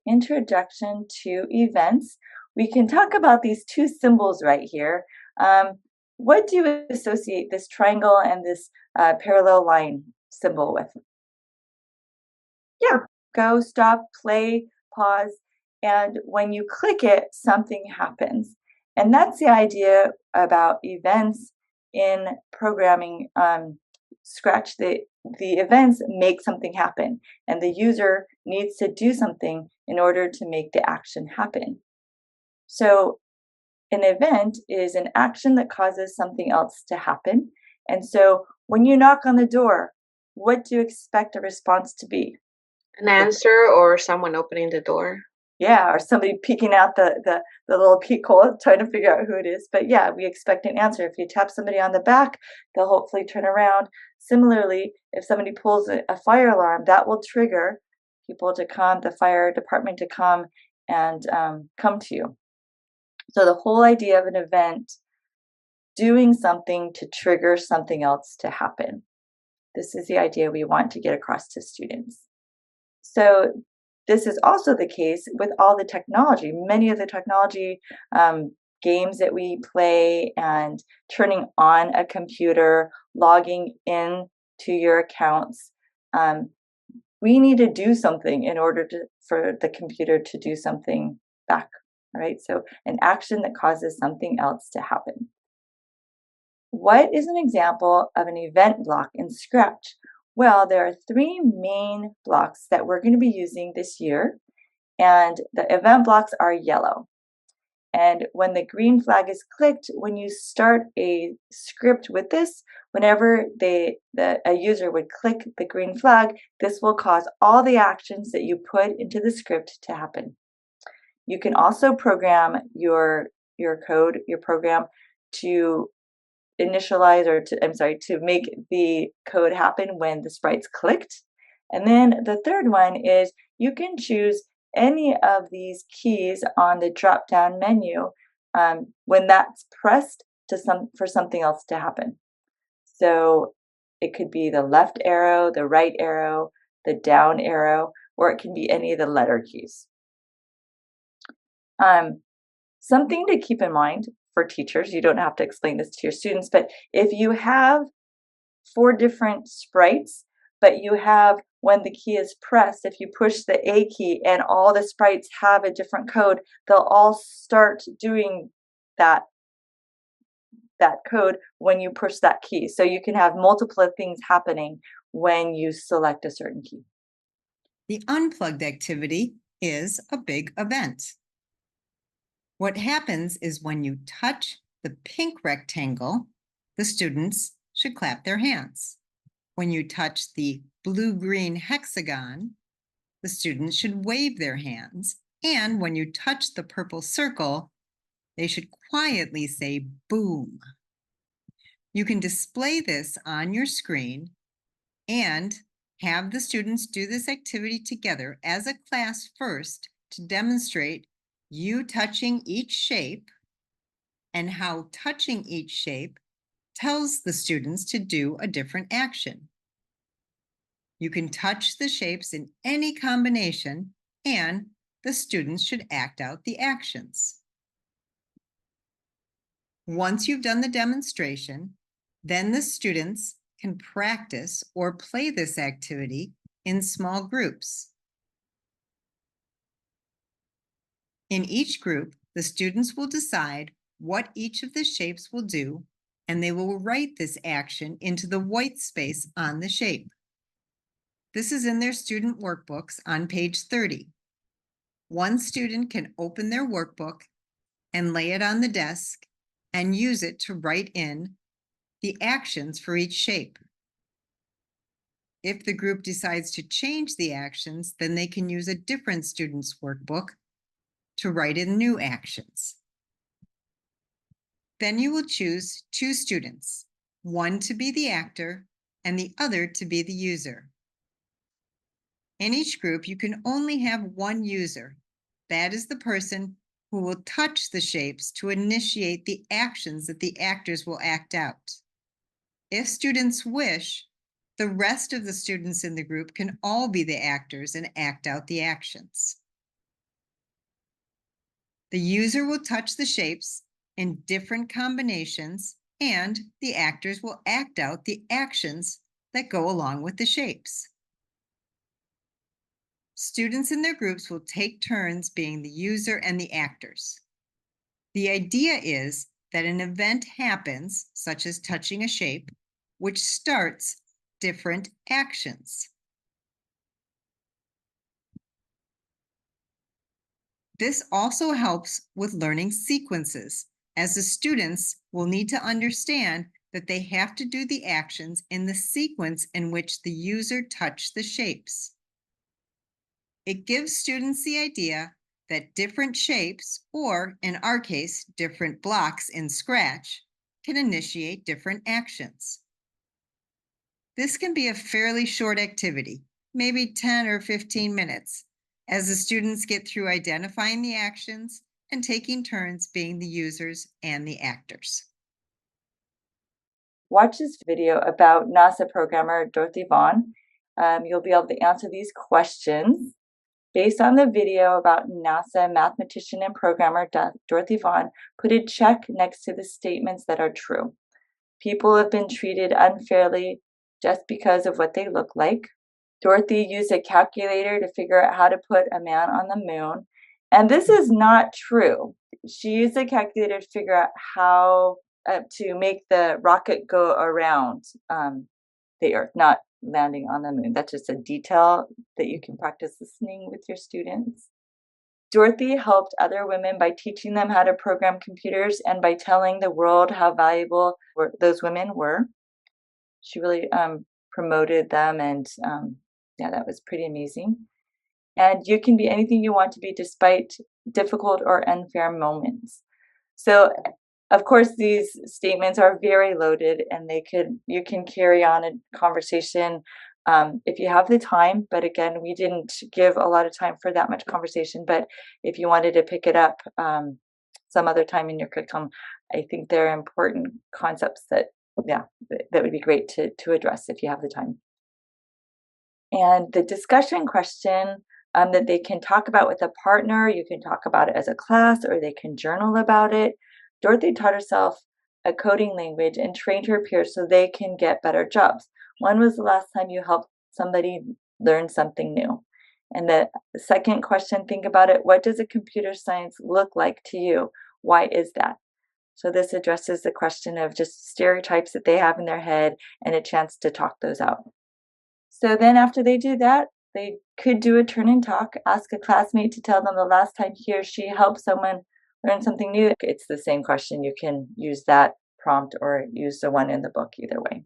Introduction to Events. We can talk about these two symbols right here. Um, what do you associate this triangle and this parallel line symbol with? Yeah, go, stop, play, pause, and when you click it, something happens. And that's the idea about events in programming. Scratch the events make something happen, and the user needs to do something in order to make the action happen. So an event is an action that causes something else to happen. And so when you knock on the door, what do you expect a response to be? An answer or someone opening the door. Yeah, or somebody peeking out the little peek hole trying to figure out who it is. But yeah, we expect an answer. If you tap somebody on the back, they'll hopefully turn around. Similarly, if somebody pulls a fire alarm, that will trigger people to come, the fire department to come and come to you. So the whole idea of an event doing something to trigger something else to happen. This is the idea we want to get across to students. So this is also the case with all the technology. Many of the technology games that we play and turning on a computer, logging in to your accounts, we need to do something in order for the computer to do something back, right? So an action that causes something else to happen. What is an example of an event block in Scratch? Well, there are three main blocks that we're going to be using this year, and the event blocks are yellow. And when the green flag is clicked, when you start a script with this, whenever a user would click the green flag, this will cause all the actions that you put into the script to happen. You can also program your code, your program to initialize or to make the code happen when the sprite's clicked. And then the third one is you can choose any of these keys on the drop down menu when that's pressed for something else to happen. So it could be the left arrow, the right arrow, the down arrow, or it can be any of the letter keys. Something to keep in mind for teachers, you don't have to explain this to your students, but if you have 4 different sprites, but you have when the key is pressed, if you push the A key and all the sprites have a different code, they'll all start doing that code when you push that key. So you can have multiple things happening when you select a certain key. The unplugged activity is a big event. What happens is when you touch the pink rectangle, the students should clap their hands. When you touch the blue-green hexagon, the students should wave their hands. And when you touch the purple circle, they should quietly say boom. You can display this on your screen and have the students do this activity together as a class first to demonstrate you touching each shape and how touching each shape tells the students to do a different action. You can touch the shapes in any combination, and the students should act out the actions. Once you've done the demonstration, then the students can practice or play this activity in small groups. In each group, the students will decide what each of the shapes will do, and they will write this action into the white space on the shape. This is in their student workbooks on page 30. One student can open their workbook and lay it on the desk and use it to write in the actions for each shape. If the group decides to change the actions, then they can use a different student's workbook to write in new actions. Then you will choose 2 students, one to be the actor and the other to be the user. In each group, you can only have one user. That is the person who will touch the shapes to initiate the actions that the actors will act out. If students wish, the rest of the students in the group can all be the actors and act out the actions. The user will touch the shapes in different combinations, and the actors will act out the actions that go along with the shapes. Students in their groups will take turns being the user and the actors. The idea is that an event happens, such as touching a shape, which starts different actions. This also helps with learning sequences, as the students will need to understand that they have to do the actions in the sequence in which the user touched the shapes. It gives students the idea that different shapes, or in our case, different blocks in Scratch, can initiate different actions. This can be a fairly short activity, maybe 10 or 15 minutes, as the students get through identifying the actions and taking turns being the users and the actors. Watch this video about NASA programmer Dorothy Vaughan. You'll be able to answer these questions. Based on the video about NASA mathematician and programmer Dorothy Vaughan, put a check next to the statements that are true. People have been treated unfairly just because of what they look like. Dorothy used a calculator to figure out how to put a man on the moon. And this is not true. She used a calculator to figure out how to make the rocket go around the Earth, not landing on the moon. That's just a detail that you can practice listening with your students. Dorothy helped other women by teaching them how to program computers and by telling the world how valuable those women were. She really promoted them, and yeah, that was pretty amazing. And you can be anything you want to be despite difficult or unfair moments. So, of course, these statements are very loaded, and you can carry on a conversation if you have the time. But again, we didn't give a lot of time for that much conversation. But if you wanted to pick it up some other time in your curriculum, I think they're important concepts that would be great to address if you have the time. And the discussion question that they can talk about with a partner, you can talk about it as a class, or they can journal about it. Dorothy taught herself a coding language and trained her peers so they can get better jobs. When was the last time you helped somebody learn something new? And the second question, think about it. What does a computer science look like to you? Why is that? So this addresses the question of just stereotypes that they have in their head and a chance to talk those out. So then after they do that, they could do a turn and talk, ask a classmate to tell them the last time he or she helped someone learn something new. It's the same question. You can use that prompt or use the one in the book either way.